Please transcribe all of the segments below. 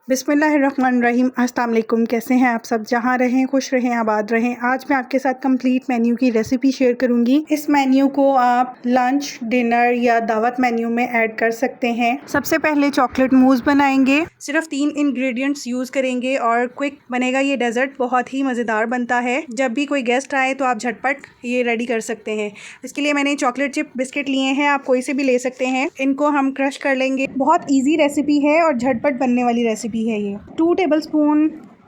बिस्मिल्लाहिर्रहमानिर्रहीम। अस्सलाम वालेकुम। कैसे हैं आप सब? जहाँ रहें खुश रहें, आबाद रहें। आज मैं आपके साथ कंप्लीट मेन्यू की रेसिपी शेयर करूंगी। इस मेन्यू को आप लंच, डिनर या दावत मेन्यू में ऐड कर सकते हैं। सबसे पहले चॉकलेट मूस बनाएंगे। सिर्फ 3 इंग्रेडिएंट्स यूज़ करेंगे और क्विक बनेगा ये डेज़र्ट। बहुत ही मज़ेदार बनता है। जब भी कोई गेस्ट आए तो आप झटपट ये रेडी कर सकते हैं। इसके लिए मैंने चॉकलेट चिप बिस्किट लिए हैं, आप कोई से भी ले सकते हैं। इनको हम क्रश कर लेंगे। बहुत ईजी रेसिपी है और झटपट बनने वाली रेसिपी है ये। 2 टेबलस्पून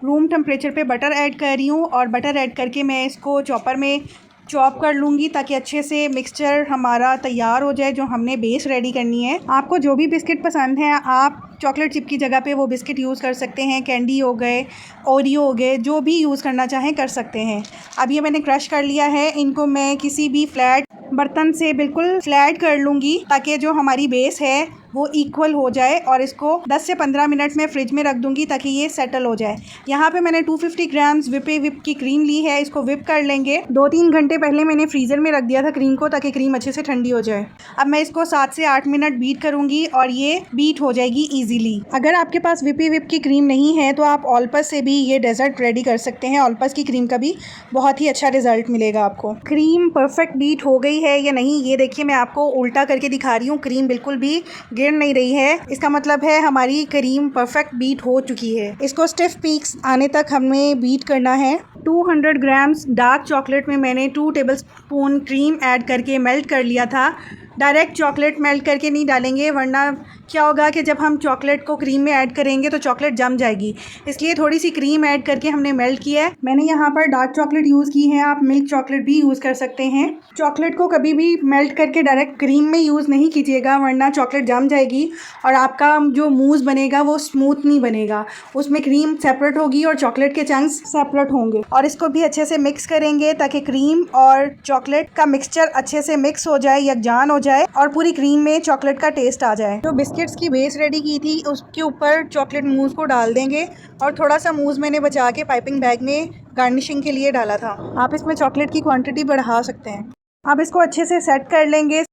रूम टेम्परेचर पे बटर ऐड कर रही हूँ और बटर ऐड करके मैं इसको चॉपर में चॉप कर लूँगी ताकि अच्छे से मिक्सचर हमारा तैयार हो जाए जो हमने बेस रेडी करनी है। आपको जो भी बिस्किट पसंद है आप चॉकलेट चिप की जगह पे वो बिस्किट यूज़ कर सकते हैं। कैंडी हो गए, ओरियो हो गए, जो भी यूज़ करना चाहें कर सकते हैं। अब ये मैंने क्रश कर लिया है। इनको मैं किसी भी फ्लैट बर्तन से बिल्कुल फ्लैट कर लूँगी ताकि जो हमारी बेस है वो इक्वल हो जाए और इसको 10 से 15 मिनट में फ्रिज में रख दूँगी ताकि ये सेटल हो जाए। यहाँ पे मैंने 250 ग्राम्स विप की क्रीम ली है। इसको विप कर लेंगे। 2-3 घंटे पहले मैंने फ्रीज़र में रख दिया था क्रीम को ताकि क्रीम अच्छे से ठंडी हो जाए। अब मैं इसको 7 से 8 मिनट बीट करूँगी और ये बीट हो जाएगी ईजीली। अगर आपके पास विप की क्रीम नहीं है तो आप ऑलपस से भी ये डेज़र्ट रेडी कर सकते हैं। ऑलपस की क्रीम का भी बहुत ही अच्छा रिजल्ट मिलेगा आपको। क्रीम परफेक्ट बीट हो गई है या नहीं ये देखिए, मैं आपको उल्टा करके दिखा रही हूँ। क्रीम बिल्कुल भी गिर नहीं रही है। इसका मतलब है हमारी क्रीम परफेक्ट बीट हो चुकी है। इसको स्टिफ पीक्स आने तक हमें बीट करना है। 200 ग्राम्स डार्क चॉकलेट में मैंने 2 टेबलस्पून क्रीम ऐड करके मेल्ट कर लिया था। डायरेक्ट चॉकलेट मेल्ट करके नहीं डालेंगे वरना क्या होगा कि जब हम चॉकलेट को क्रीम में ऐड करेंगे तो चॉकलेट जम जाएगी। इसलिए थोड़ी सी क्रीम ऐड करके हमने मेल्ट किया है। मैंने यहाँ पर डार्क चॉकलेट यूज़ की है, आप मिल्क चॉकलेट भी यूज़ कर सकते हैं। चॉकलेट को कभी भी मेल्ट करके डायरेक्ट क्रीम में यूज़ नहीं कीजिएगा वरना चॉकलेट जम जाएगी और आपका जो मूस बनेगा वो स्मूथ नहीं बनेगा। उसमें क्रीम सेपरेट होगी और चॉकलेट के चंक्स सेपरेट होंगे। और इसको भी अच्छे से मिक्स करेंगे ताकि क्रीम और चॉकलेट का मिक्सचर अच्छे से मिक्स हो जाए, यकजान हो जाए और पूरी क्रीम में चॉकलेट का टेस्ट आ जाए। जो बिस्किट्स की बेस रेडी की थी उसके ऊपर चॉकलेट मूस को डाल देंगे और थोड़ा सा मूस मैंने बचा के पाइपिंग बैग में गार्निशिंग के लिए डाला था। आप इसमें चॉकलेट की क्वांटिटी बढ़ा सकते हैं। अब इसको अच्छे से सेट कर लेंगे।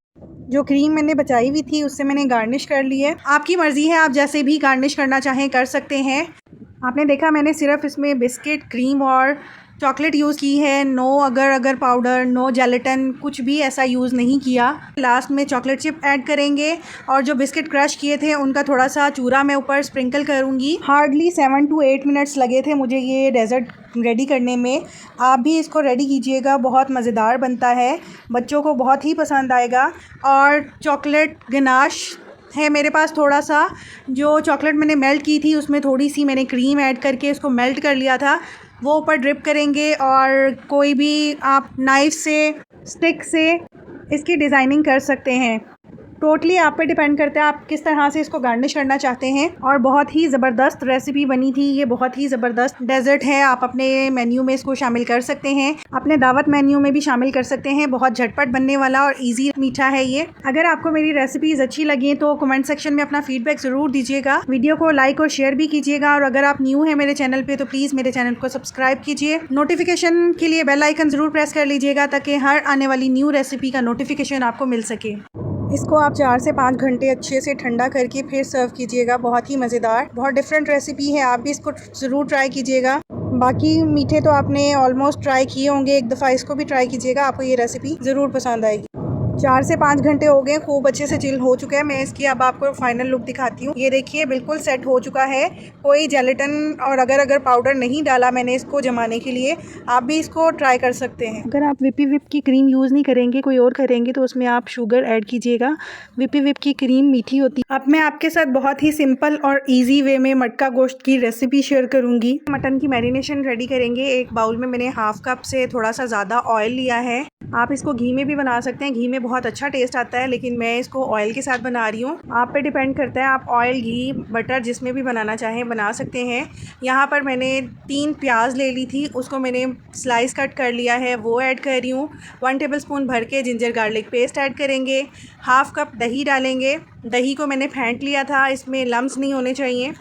जो क्रीम मैंने बचाई हुई थी उससे मैंने गार्निश कर ली है। आपकी मर्ज़ी है, आप जैसे भी गार्निश करना चाहें कर सकते हैं। आपने देखा मैंने सिर्फ इसमें बिस्किट, क्रीम और चॉकलेट यूज़ की है। नो अगर पाउडर, नो जेलेटिन, कुछ भी ऐसा यूज़ नहीं किया। लास्ट में चॉकलेट चिप ऐड करेंगे और जो बिस्किट क्रश किए थे उनका थोड़ा सा चूरा मैं ऊपर स्प्रिंकल करूँगी। हार्डली 7 to 8 मिनट्स लगे थे मुझे ये डेज़र्ट रेडी करने में। आप भी इसको रेडी कीजिएगा, बहुत मज़ेदार बनता है, बच्चों को बहुत ही पसंद आएगा। और चॉकलेट गनाश है मेरे पास थोड़ा सा, जो चॉकलेट मैंने मेल्ट की थी उसमें थोड़ी सी मैंने क्रीम ऐड करके उसको मेल्ट कर लिया था, वो ऊपर ड्रिप करेंगे। और कोई भी आप नाइफ़ से, स्टिक से इसकी डिज़ाइनिंग कर सकते हैं। टोटली आप पे डिपेंड करता है आप किस तरह से इसको गार्निश करना चाहते हैं। और बहुत ही ज़बरदस्त रेसिपी बनी थी ये, बहुत ही ज़बरदस्त डेज़र्ट है। आप अपने मेन्यू में इसको शामिल कर सकते हैं, अपने दावत मेन्यू में भी शामिल कर सकते हैं। बहुत झटपट बनने वाला और इजी मीठा है ये। अगर आपको मेरी रेसिपीज़ अच्छी लगी तो कमेंट सेक्शन में अपना फीडबैक ज़रूर दीजिएगा। वीडियो को लाइक और शेयर भी कीजिएगा। और अगर आप न्यू हैं मेरे चैनल पर तो प्लीज़ मेरे चैनल को सब्सक्राइब कीजिए। नोटिफिकेशन के लिए बेल आइकन ज़रूर प्रेस कर लीजिएगा ताकि हर आने वाली न्यू रेसिपी का नोटिफिकेशन आपको मिल सके। इसको आप 4 से 5 घंटे अच्छे से ठंडा करके फिर सर्व कीजिएगा। बहुत ही मज़ेदार, बहुत डिफरेंट रेसिपी है, आप भी इसको ज़रूर ट्राई कीजिएगा। बाकी मीठे तो आपने ऑलमोस्ट ट्राई किए होंगे, एक दफ़ा इसको भी ट्राई कीजिएगा, आपको ये रेसिपी ज़रूर पसंद आएगी। 4 से 5 घंटे हो गए, खूब अच्छे से चिल हो चुका है। मैं इसकी अब आपको फाइनल लुक दिखाती हूँ। ये देखिए बिल्कुल सेट हो चुका है। कोई जेलेटिन और अगर पाउडर नहीं डाला मैंने इसको जमाने के लिए। आप भी इसको ट्राई कर सकते हैं। अगर आप विप की क्रीम यूज़ नहीं करेंगे, कोई और करेंगे तो उसमें आप शुगर ऐड कीजिएगा। विप की क्रीम मीठी होती है। अब मैं आपके साथ बहुत ही सिंपल और ईजी वे में मटका गोश्त की रेसिपी शेयर करूँगी। मटन की मैरिनेशन रेडी करेंगे। एक बाउल में मैंने हाफ कप से थोड़ा सा ज़्यादा ऑयल लिया है। आप इसको घी में भी बना सकते हैं, घी में बहुत अच्छा टेस्ट आता है, लेकिन मैं इसको ऑयल के साथ बना रही हूँ। आप पे डिपेंड करता है, आप ऑयल, घी, बटर जिसमें भी बनाना चाहें बना सकते हैं। यहाँ पर मैंने 3 प्याज ले ली थी, उसको मैंने स्लाइस कट कर लिया है, वो ऐड कर रही हूँ। 1 टेबलस्पून भर के जिंजर गार्लिक पेस्ट ऐड करेंगे। हाफ़ कप दही डालेंगे। दही को मैंने फेंट लिया था, इसमें लम्स नहीं होने चाहिए।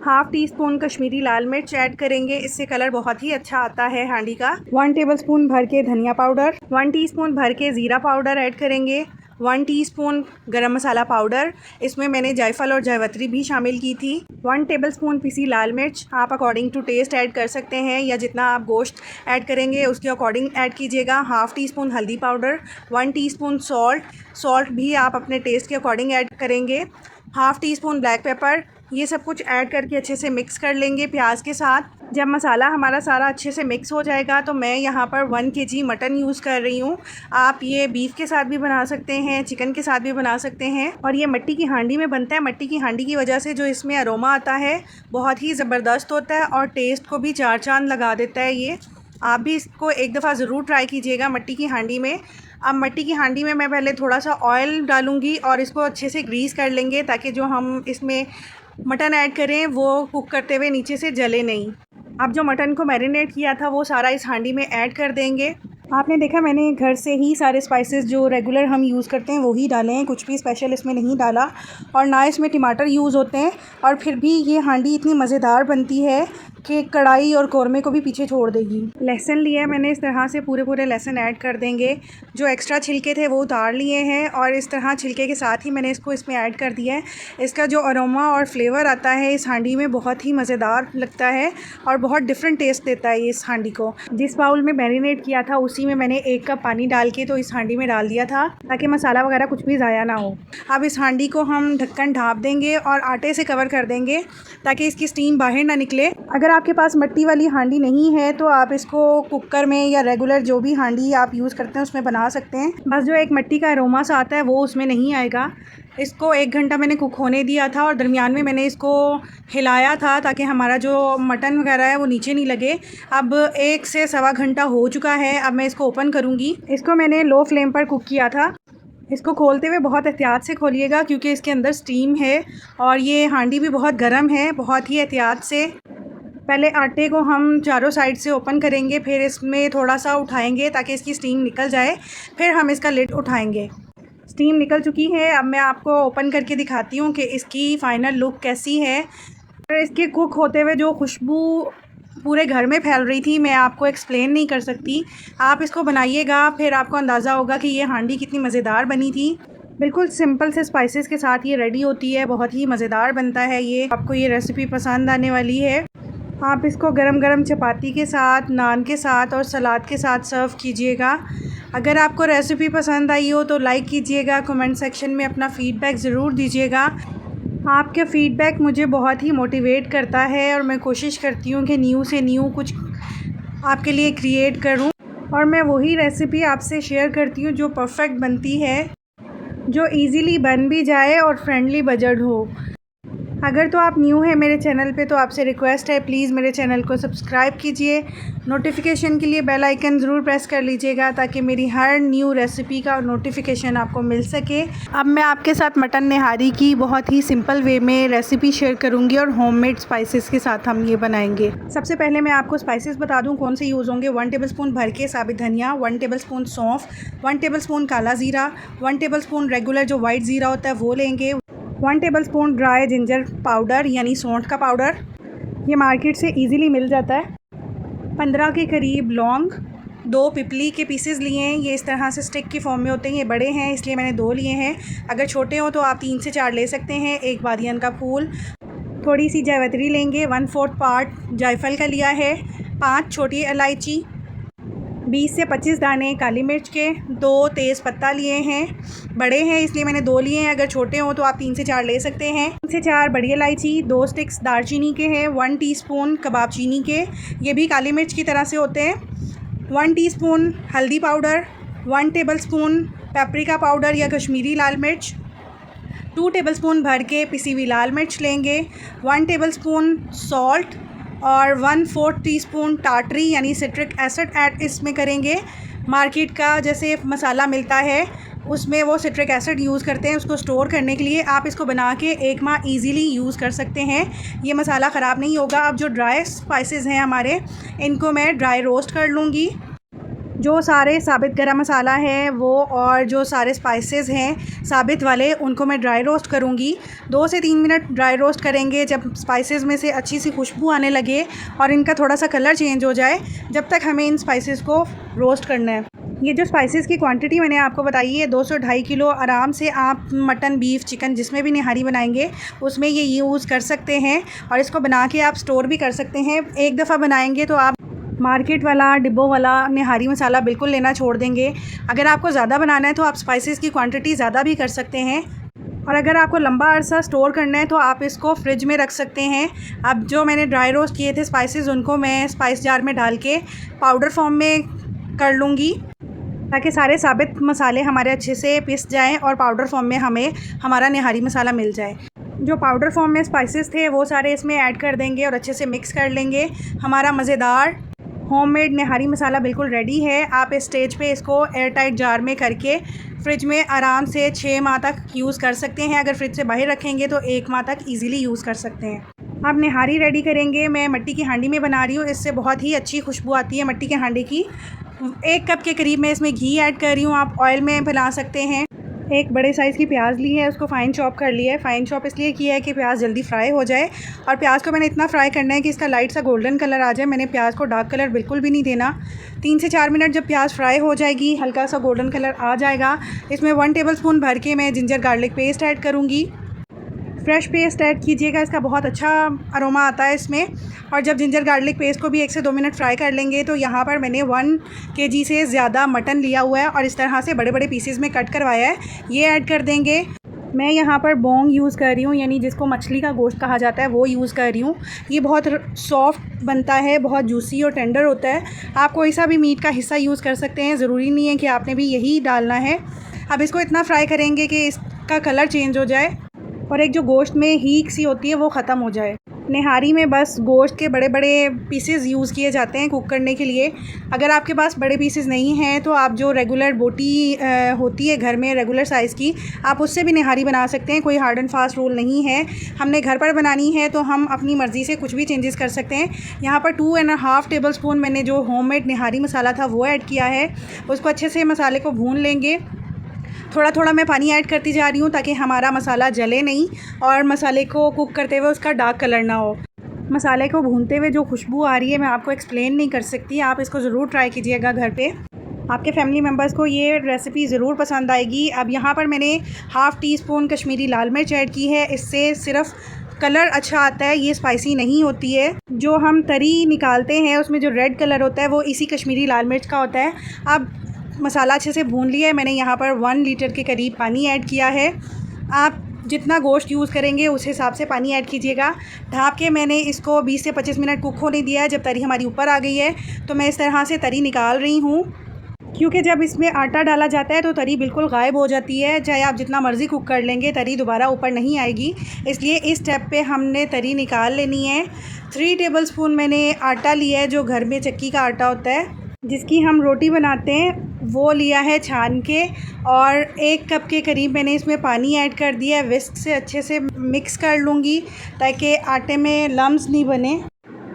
हाफ़ टी स्पून कश्मीरी लाल मिर्च ऐड करेंगे, इससे कलर बहुत ही अच्छा आता है हांडी का। 1 टेबलस्पून भर के धनिया पाउडर, 1 टीस्पून भर के ज़ीरा पाउडर ऐड करेंगे। 1 टीस्पून गरम मसाला पाउडर, इसमें मैंने जायफल और जावित्री भी शामिल की थी। 1 टेबलस्पून पिसी लाल मिर्च, आप अकॉर्डिंग टू टेस्ट ऐड कर सकते हैं या जितना आप गोश्त ऐड करेंगे उसके अकॉर्डिंग ऐड कीजिएगा। हाफ़ टी स्पून हल्दी पाउडर, 1 टीस्पून सॉल्ट भी आप अपने टेस्ट के अकॉर्डिंग ऐड करेंगे। Half tea spoon black pepper, ये सब कुछ ऐड करके अच्छे से मिक्स कर लेंगे प्याज के साथ। जब मसाला हमारा सारा अच्छे से मिक्स हो जाएगा तो मैं यहाँ पर 1 kg मटन यूज़ कर रही हूँ। आप ये बीफ के साथ भी बना सकते हैं, चिकन के साथ भी बना सकते हैं। और ये मिट्टी की हांडी में बनता है। मिट्टी की हांडी की वजह से जो इसमें अरोमा आता है बहुत ही ज़बरदस्त होता है और टेस्ट को भी 4 चाँद लगा देता है ये। आप भी इसको एक दफ़ा ज़रूर ट्राई कीजिएगा मिट्टी की हांडी में। अब मिट्टी की हांडी में मैं पहले थोड़ा सा ऑयल डालूँगी और इसको अच्छे से ग्रीस कर लेंगे ताकि जो हम इसमें मटन ऐड करें वो कुक करते हुए नीचे से जले नहीं। अब जो मटन को मैरिनेट किया था वो सारा इस हांडी में ऐड कर देंगे। आपने देखा मैंने घर से ही सारे स्पाइसेस जो रेगुलर हम यूज़ करते हैं वही डाले हैं, कुछ भी स्पेशल इसमें नहीं डाला और ना इसमें टमाटर यूज़ होते हैं। और फिर भी ये हांडी इतनी मज़ेदार बनती है कि कढ़ाई और कौरमे को भी पीछे छोड़ देगी। लहसुन लिया है मैंने, इस तरह से पूरे लहसुन ऐड कर देंगे। जो एक्स्ट्रा छिलके थे वो उतार लिए हैं और इस तरह छिलके के साथ ही मैंने इसको इसमें ऐड कर दिया है। इसका जो अरोमा और फ्लेवर आता है इस हांडी में बहुत ही मज़ेदार लगता है और बहुत डिफरेंट टेस्ट देता है इस हांडी को। जिस बाउल में मैरिनेट किया था उसी में मैंने 1 कप पानी डाल के तो इस हांडी में डाल दिया था ताकि मसाला वगैरह कुछ भी ज़ाया ना हो। अब इस हांडी को हम ढक्कन ढाँप देंगे और आटे से कवर कर देंगे ताकि इसकी स्टीम बाहर ना निकले। अगर आपके पास मिट्टी वाली हांडी नहीं है तो आप इसको कुकर में या रेगुलर जो भी हांडी आप यूज़ करते हैं उसमें बना सकते हैं। बस जो एक मिट्टी का अरोमा सा आता है वो उसमें नहीं आएगा। इसको 1 घंटा मैंने कुक होने दिया था और दरमियान में मैंने इसको हिलाया था ताकि हमारा जो मटन वगैरह है वो नीचे नहीं लगे। अब 1 से सवा घंटा हो चुका है। अब मैं इसको ओपन करूँगी। इसको मैंने लो फ्लेम पर कुक किया था। इसको खोलते हुए बहुत एहतियात से खोलिएगा क्योंकि इसके अंदर स्टीम है और ये हांडी भी बहुत गर्म है। बहुत ही एहतियात से पहले आटे को हम चारों साइड से ओपन करेंगे, फिर इसमें थोड़ा सा उठाएंगे ताकि इसकी स्टीम निकल जाए, फिर हम इसका लिड उठाएंगे। स्टीम निकल चुकी है। अब मैं आपको ओपन करके दिखाती हूँ कि इसकी फ़ाइनल लुक कैसी है। और इसके कुक होते हुए जो खुशबू पूरे घर में फैल रही थी मैं आपको एक्सप्लेन नहीं कर सकती। आप इसको बनाइएगा फिर आपको अंदाज़ा होगा कि ये हांडी कितनी मज़ेदार बनी थी। बिल्कुल सिंपल से स्पाइसेस के साथ ये रेडी होती है, बहुत ही मज़ेदार बनता है ये। आपको ये रेसिपी पसंद आने वाली है। आप इसको गरम गरम चपाती के साथ, नान के साथ और सलाद के साथ सर्व कीजिएगा। अगर आपको रेसिपी पसंद आई हो तो लाइक कीजिएगा, कमेंट सेक्शन में अपना फ़ीडबैक ज़रूर दीजिएगा। आपका फ़ीडबैक मुझे बहुत ही मोटिवेट करता है और मैं कोशिश करती हूँ कि न्यू से न्यू कुछ आपके लिए क्रिएट करूँ और मैं वही रेसिपी आपसे शेयर करती हूँ जो परफेक्ट बनती है, जो इजीली बन भी जाए और फ्रेंडली बजट हो। अगर तो आप न्यू हैं मेरे चैनल पे तो आपसे रिक्वेस्ट है प्लीज़ मेरे चैनल को सब्सक्राइब कीजिए। नोटिफिकेशन के लिए बेल आइकन ज़रूर प्रेस कर लीजिएगा ताकि मेरी हर न्यू रेसिपी का नोटिफिकेशन आपको मिल सके। अब मैं आपके साथ मटन निहारी की बहुत ही सिंपल वे में रेसिपी शेयर करूंगी और होममेड स्पाइसेस के साथ हम ये बनाएंगे। सबसे पहले मैं आपको स्पाइसेस बता दूं कौन से यूज़ होंगे। 1 टेबलस्पून भर के साबित धनिया, 1 टेबलस्पून सौंफ, 1 टेबलस्पून काला ज़ीरा, 1 टेबलस्पून रेगुलर जो वाइट ज़ीरा होता है वो लेंगे, 1 टेबलस्पून ड्राई जिंजर पाउडर यानी सौंठ का पाउडर, ये मार्केट से इजीली मिल जाता है, 15 के करीब लौंग, 2 पिपली के पीसेस लिए हैं। ये इस तरह से स्टिक की फॉर्म में होते हैं। ये बड़े हैं इसलिए मैंने 2 लिए हैं। अगर छोटे हो तो आप 3 से 4 ले सकते हैं। 1 बादियन का फूल, थोड़ी सी जावित्री लेंगे, 1/4 पार्ट जायफल का लिया है, 5 छोटी इलायची, 20 से 25 दाने काली मिर्च के, 2 तेज़ पत्ता लिए हैं। बड़े हैं इसलिए मैंने 2 लिए हैं। अगर छोटे हो तो आप 3 से 4 ले सकते हैं। 3 से 4 बड़ी इलायची, 2 स्टिक्स दालचीनी के हैं, 1 टीस्पून कबाब चीनी के, ये भी काली मिर्च की तरह से होते हैं, 1 टीस्पून हल्दी पाउडर, 1 टेबलस्पून पेपरिका पाउडर या कश्मीरी लाल मिर्च, 2 टेबलस्पून भर के पिसी हुई लाल मिर्च लेंगे, 1 टेबलस्पून सॉल्ट और 1/4 टीस्पून टाटरी यानी सिट्रिक एसिड ऐड इसमें करेंगे। मार्केट का जैसे मसाला मिलता है उसमें वो सिट्रिक एसिड यूज़ करते हैं उसको स्टोर करने के लिए। आप इसको बना के 1 माह ईज़िली यूज़ कर सकते हैं। ये मसाला ख़राब नहीं होगा। अब जो ड्राई स्पाइसेस हैं हमारे, इनको मैं ड्राई रोस्ट कर लूँगी। जो सारे साबित गरम मसाला है वो और जो सारे स्पाइसेस हैं साबित वाले उनको मैं ड्राई रोस्ट करूँगी। 2 से 3 मिनट ड्राई रोस्ट करेंगे। जब स्पाइसेस में से अच्छी सी खुशबू आने लगे और इनका थोड़ा सा कलर चेंज हो जाए, जब तक हमें इन स्पाइसेस को रोस्ट करना है। ये जो स्पाइसेस की क्वांटिटी मैंने आपको बताई है 200-250 किलो आराम से आप मटन, बीफ, चिकन जिसमें भी निहारी बनाएंगे उसमें ये यूज़ कर सकते हैं। और इसको बना के आप स्टोर भी कर सकते हैं। एक दफ़ा बनाएंगे तो आप मार्केट वाला डिब्बों वाला निहारी मसाला बिल्कुल लेना छोड़ देंगे। अगर आपको ज़्यादा बनाना है तो आप स्पाइसेस की क्वांटिटी ज़्यादा भी कर सकते हैं। और अगर आपको लंबा अरसा स्टोर करना है तो आप इसको फ्रिज में रख सकते हैं। अब जो मैंने ड्राई रोस्ट किए थे स्पाइसेस उनको मैं स्पाइस जार में डाल के पाउडर फॉर्म में कर लूँगी, ताकि सारे साबित मसाले हमारे अच्छे से पिस जाएं और पाउडर फॉर्म में हमें हमारा निहारी मसाला मिल जाए। जो पाउडर फॉर्म में स्पाइसेस थे वो सारे इसमें ऐड कर देंगे और अच्छे से मिक्स कर लेंगे। हमारा मज़ेदार होममेड निहारी मसाला बिल्कुल रेडी है। आप इस स्टेज पे इसको एयर टाइट जार में करके फ्रिज में आराम से 6 माह तक यूज़ कर सकते हैं। अगर फ्रिज से बाहर रखेंगे तो 1 माह तक ईज़िली यूज़ कर सकते हैं। अब निहारी रेडी करेंगे। मैं मिट्टी की हांडी में बना रही हूँ, इससे बहुत ही अच्छी खुशबू आती है मिट्टी के हांडी की। 1 कप के करीब मैं इसमें घी ऐड कर रही हूँ, आप ऑयल में बना सकते हैं। एक बड़े साइज़ की प्याज ली है, उसको फ़ाइन चॉप कर लिया है। फ़ाइन चॉप इसलिए किया है कि प्याज जल्दी फ्राई हो जाए। और प्याज को मैंने इतना फ्राई करना है कि इसका लाइट सा गोल्डन कलर आ जाए। मैंने प्याज को डार्क कलर बिल्कुल भी नहीं देना। 3 से 4 मिनट जब प्याज फ्राई हो जाएगी, हल्का सा गोल्डन कलर आ जाएगा, इसमें 1 टेबलस्पून भर के मैं जिंजर गार्लिक पेस्ट ऐड करूँगी। फ्रेश पेस्ट ऐड कीजिएगा, इसका बहुत अच्छा अरोमा आता है इसमें। और जब जिंजर गार्लिक पेस्ट को भी 1 से 2 मिनट फ्राई कर लेंगे तो यहाँ पर मैंने 1 kg से ज़्यादा मटन लिया हुआ है और इस तरह से बड़े बड़े पीसेस में कट करवाया है, ये ऐड कर देंगे। मैं यहाँ पर बोंग यूज़ कर रही हूँ, यानी जिसको मछली का गोश्त कहा जाता है वो यूज़ कर रही हूँ। ये बहुत सॉफ्ट बनता है, बहुत जूसी और टेंडर होता है। आप कोई सा भी मीट का हिस्सा यूज़ कर सकते हैं, ज़रूरी नहीं है कि आपने भी यही डालना है। अब इसको इतना फ्राई करेंगे कि इसका कलर चेंज हो जाए और एक जो गोश्त में हीक सी होती है वो ख़त्म हो जाए। निहारी में बस गोश्त के बड़े बड़े पीसेस यूज़ किए जाते हैं कुक करने के लिए। अगर आपके पास बड़े पीसेस नहीं हैं तो आप जो रेगुलर बोटी होती है घर में रेगुलर साइज़ की, आप उससे भी निहारी बना सकते हैं। कोई हार्ड एंड फास्ट रूल नहीं है। हमने घर पर बनानी है तो हम अपनी मर्ज़ी से कुछ भी चेंजेस कर सकते हैं। यहाँ पर 2.5 टेबलस्पून मैंने जो होममेड निहारी मसाला था वो ऐड किया है। उसको अच्छे से मसाले को भून लेंगे। थोड़ा थोड़ा मैं पानी ऐड करती जा रही हूँ ताकि हमारा मसाला जले नहीं और मसाले को कुक करते हुए उसका डार्क कलर ना हो। मसाले को भूनते हुए जो खुशबू आ रही है मैं आपको एक्सप्लेन नहीं कर सकती। आप इसको ज़रूर ट्राई कीजिएगा घर पे, आपके फैमिली मेम्बर्स को ये रेसिपी ज़रूर पसंद आएगी। अब यहाँ पर मैंने 1/2 टीस्पून कश्मीरी लाल मिर्च ऐड की है, इससे सिर्फ कलर अच्छा आता है, ये स्पाइसी नहीं होती है। जो हम तरी निकालते हैं उसमें जो रेड कलर होता है वो इसी कश्मीरी लाल मिर्च का होता है। अब मसाला अच्छे से भून लिया है मैंने, यहाँ पर 1 लीटर के करीब पानी ऐड किया है। आप जितना गोश्त यूज़ करेंगे उस हिसाब से पानी ऐड कीजिएगा। ढाँप के मैंने इसको 20 से 25 मिनट कुक होने दिया है। जब तरी हमारी ऊपर आ गई है तो मैं इस तरह से तरी निकाल रही हूँ, क्योंकि जब इसमें आटा डाला जाता है तो तरी बिल्कुल गायब हो जाती है। चाहे आप जितना मर्ज़ी कुक कर लेंगे तरी दोबारा ऊपर नहीं आएगी, इसलिए इस स्टेप पे हमने तरी निकाल लेनी है। 3 टेबलस्पून मैंने आटा लिया है, जो घर में चक्की का आटा होता है जिसकी हम रोटी बनाते हैं, वो लिया है छान के। और 1 कप के करीब मैंने इसमें पानी ऐड कर दिया है। विस्क से अच्छे से मिक्स कर लूँगी ताकि आटे में लम्स नहीं बने।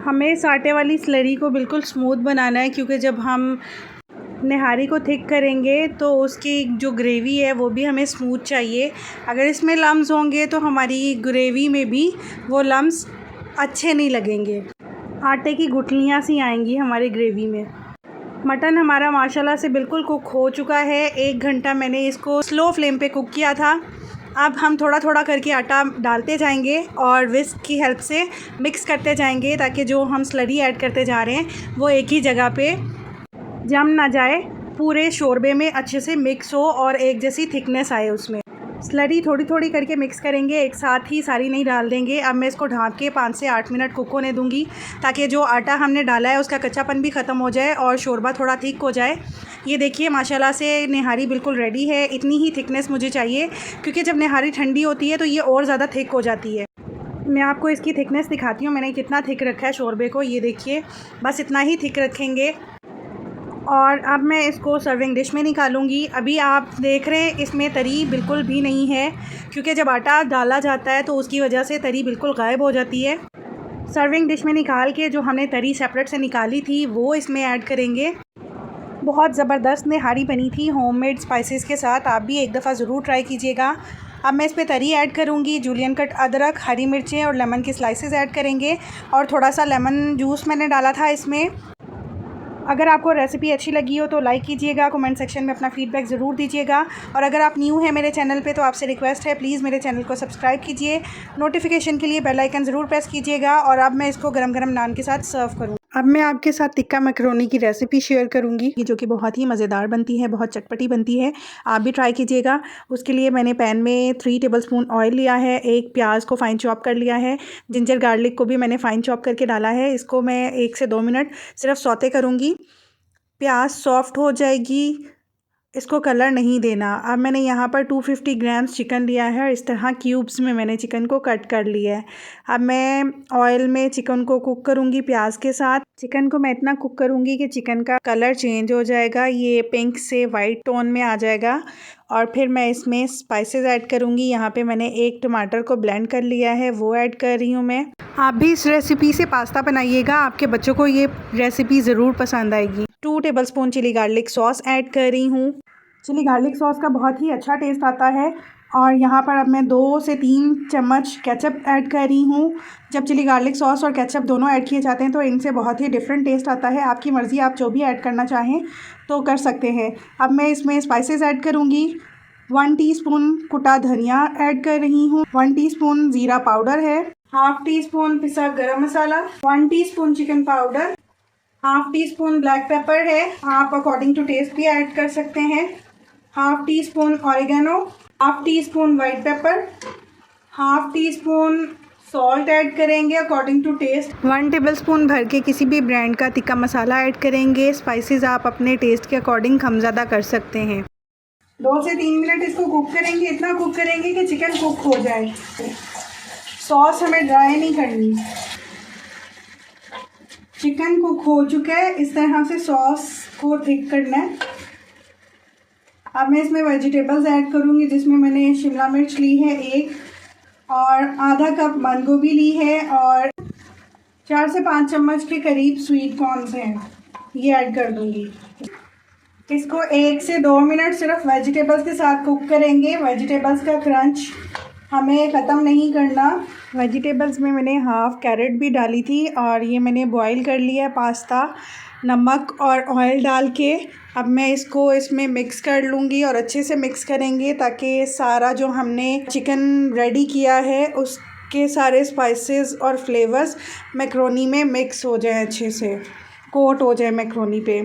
हमें इस आटे वाली स्लरी को बिल्कुल स्मूथ बनाना है, क्योंकि जब हम निहारी को थिक करेंगे तो उसकी जो ग्रेवी है वो भी हमें स्मूथ चाहिए। अगर इसमें लम्स होंगे तो हमारी ग्रेवी में भी वो लम्स अच्छे नहीं लगेंगे, आटे की गुठलियाँ सी आएंगी हमारी ग्रेवी में। मटन हमारा माशाल्लाह से बिल्कुल कुक हो चुका है। 1 घंटा मैंने इसको स्लो फ्लेम पे कुक किया था। अब हम थोड़ा थोड़ा करके आटा डालते जाएंगे और विस्क की हेल्प से मिक्स करते जाएंगे, ताकि जो हम स्लरी ऐड करते जा रहे हैं वो एक ही जगह पे जम ना जाए, पूरे शोरबे में अच्छे से मिक्स हो और एक जैसी थिकनेस आए उसमें। स्लरी थोड़ी थोड़ी करके मिक्स करेंगे, एक साथ ही सारी नहीं डाल देंगे। अब मैं इसको ढाँप के 5 से 8 मिनट कुक होने दूँगी, ताकि जो आटा हमने डाला है उसका कच्चापन भी ख़त्म हो जाए और शोरबा थोड़ा थिक हो जाए। ये देखिए माशाल्लाह से निहारी बिल्कुल रेडी है। इतनी ही थिकनेस मुझे चाहिए, क्योंकि जब निहारी ठंडी होती है तो ये और ज़्यादा थिक हो जाती है। मैं आपको इसकी थिकनेस दिखाती हूँ, मैंने कितना थिक रखा है शोरबे को। ये देखिए, बस इतना ही थिक रखेंगे। और अब मैं इसको सर्विंग डिश में निकालूंगी। अभी आप देख रहे हैं इसमें तरी बिल्कुल भी नहीं है, क्योंकि जब आटा डाला जाता है तो उसकी वजह से तरी बिल्कुल गायब हो जाती है। सर्विंग डिश में निकाल के जो हमने तरी सेपरेट से निकाली थी वो इसमें ऐड करेंगे। बहुत ज़बरदस्त निहारी बनी थी होममेड स्पाइसेस के साथ, आप भी एक दफ़ा ज़रूर ट्राई कीजिएगा। अब मैं इस पर तरी ऐड करूँगी, जूलियन कट अदरक, हरी मिर्चें और लेमन के स्लाइसेस ऐड करेंगे। और थोड़ा सा लेमन जूस मैंने डाला था इसमें। अगर आपको रेसिपी अच्छी लगी हो तो लाइक कीजिएगा, कमेंट सेक्शन में अपना फीडबैक ज़रूर दीजिएगा। और अगर आप न्यू हैं मेरे चैनल पे तो आपसे रिक्वेस्ट है, प्लीज़ मेरे चैनल को सब्सक्राइब कीजिए, नोटिफिकेशन के लिए बेल आइकन ज़रूर प्रेस कीजिएगा। और अब मैं इसको गरम गरम नान के साथ सर्व करूँ। अब मैं आपके साथ टिक्का मैकरोनी की रेसिपी शेयर करूंगी, जो कि बहुत ही मज़ेदार बनती है, बहुत चटपटी बनती है। आप भी ट्राई कीजिएगा। उसके लिए मैंने पैन में 3 टेबलस्पून ऑयल लिया है, एक प्याज को फ़ाइन चॉप कर लिया है, जिंजर गार्लिक को भी मैंने फ़ाइन चॉप करके डाला है। इसको मैं 1 से 2 मिनट सिर्फ सौते करूँगी। प्याज सॉफ्ट हो जाएगी, इसको कलर नहीं देना। अब मैंने यहाँ पर 250 ग्राम्स चिकन लिया है और इस तरह क्यूब्स में मैंने चिकन को कट कर लिया है। अब मैं ऑयल में चिकन को कुक करूँगी प्याज के साथ। चिकन को मैं इतना कुक करूँगी कि चिकन का कलर चेंज हो जाएगा, ये पिंक से वाइट टोन में आ जाएगा। और फिर मैं इसमें स्पाइसेस ऐड करूँगी। यहाँ पे मैंने 1 टमाटर को ब्लेंड कर लिया है, वो ऐड कर रही हूँ मैं। आप भी इस रेसिपी से पास्ता बनाइएगा, आपके बच्चों को ये रेसिपी ज़रूर पसंद आएगी। 2 tablespoon chilli garlic sauce add कर रही हूँ। चिली गार्लिक सॉस का बहुत ही अच्छा टेस्ट आता है। और यहाँ पर अब मैं 2 से 3 चम्मच केचप ऐड कर रही हूँ। जब चिली गार्लिक सॉस और केचप दोनों ऐड किए जाते हैं तो इनसे बहुत ही डिफरेंट टेस्ट आता है। आपकी मर्ज़ी, आप जो भी ऐड करना चाहें तो कर सकते हैं। अब मैं इसमें स्पाइसेस ऐड करूँगी। 1 टीस्पून कुटा धनिया ऐड कर रही हूँ, 1 टीस्पून ज़ीरा पाउडर है, हाफ़ टीस्पून पिसा गरम मसाला, 1 teaspoon chicken powder, half teaspoon black pepper है, आप अकॉर्डिंग टू टेस्ट भी ऐड कर सकते हैं, half teaspoon oregano, half teaspoon white paper, half teaspoon salt add करेंगे अकॉर्डिंग टू टेस्ट। 1 टेबलस्पून भर के किसी भी ब्रांड का टिक्का मसाला ऐड करेंगे। स्पाइसेस आप अपने टेस्ट के अकॉर्डिंग कम ज़्यादा कर सकते हैं। 2 से 3 मिनट इसको कुक करेंगे, इतना कुक करेंगे कि चिकन कुक हो जाए। सॉस हमें ड्राई नहीं करनी। चिकन कुक हो चुका है, इस तरह से सॉस को थिक करना है। अब मैं इसमें वेजिटेबल्स ऐड करूँगी, जिसमें मैंने शिमला मिर्च ली है 1 और आधा कप बंद गोभी ली है और 4 से 5 चम्मच के करीब स्वीट कॉर्न्स हैं, ये ऐड कर दूँगी। इसको 1 से 2 मिनट सिर्फ वेजिटेबल्स के साथ कुक करेंगे। वेजिटेबल्स का क्रंच हमें ख़त्म नहीं करना। वेजिटेबल्स में मैंने हाफ़ कैरेट भी डाली थी और ये मैंने बॉईल कर लिया है पास्ता, नमक और ऑयल डाल के। अब मैं इसको इसमें मिक्स कर लूँगी और अच्छे से मिक्स करेंगे ताकि सारा जो हमने चिकन रेडी किया है उसके सारे स्पाइसेस और फ्लेवर्स मैकरोनी में मिक्स हो जाए, अच्छे से कोट हो जाए मैकरोनी पे।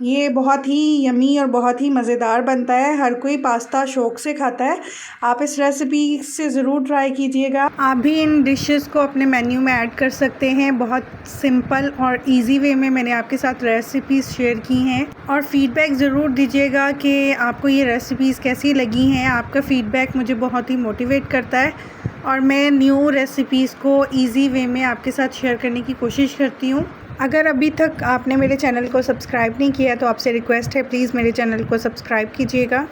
ये बहुत ही यमी और बहुत ही मज़ेदार बनता है, हर कोई पास्ता शौक़ से खाता है। आप इस रेसिपी से ज़रूर ट्राई कीजिएगा। आप भी इन डिशेस को अपने मेन्यू में ऐड कर सकते हैं। बहुत सिंपल और इजी वे में मैंने आपके साथ रेसिपीज़ शेयर की हैं। और फीडबैक ज़रूर दीजिएगा कि आपको ये रेसिपीज़ कैसी लगी हैं। आपका फ़ीडबैक मुझे बहुत ही मोटिवेट करता है और मैं न्यू रेसिपीज़ को ईज़ी वे में आपके साथ शेयर करने की कोशिश करती हूँ। अगर अभी तक आपने मेरे चैनल को सब्सक्राइब नहीं किया तो आपसे रिक्वेस्ट है, प्लीज़ मेरे चैनल को सब्सक्राइब कीजिएगा।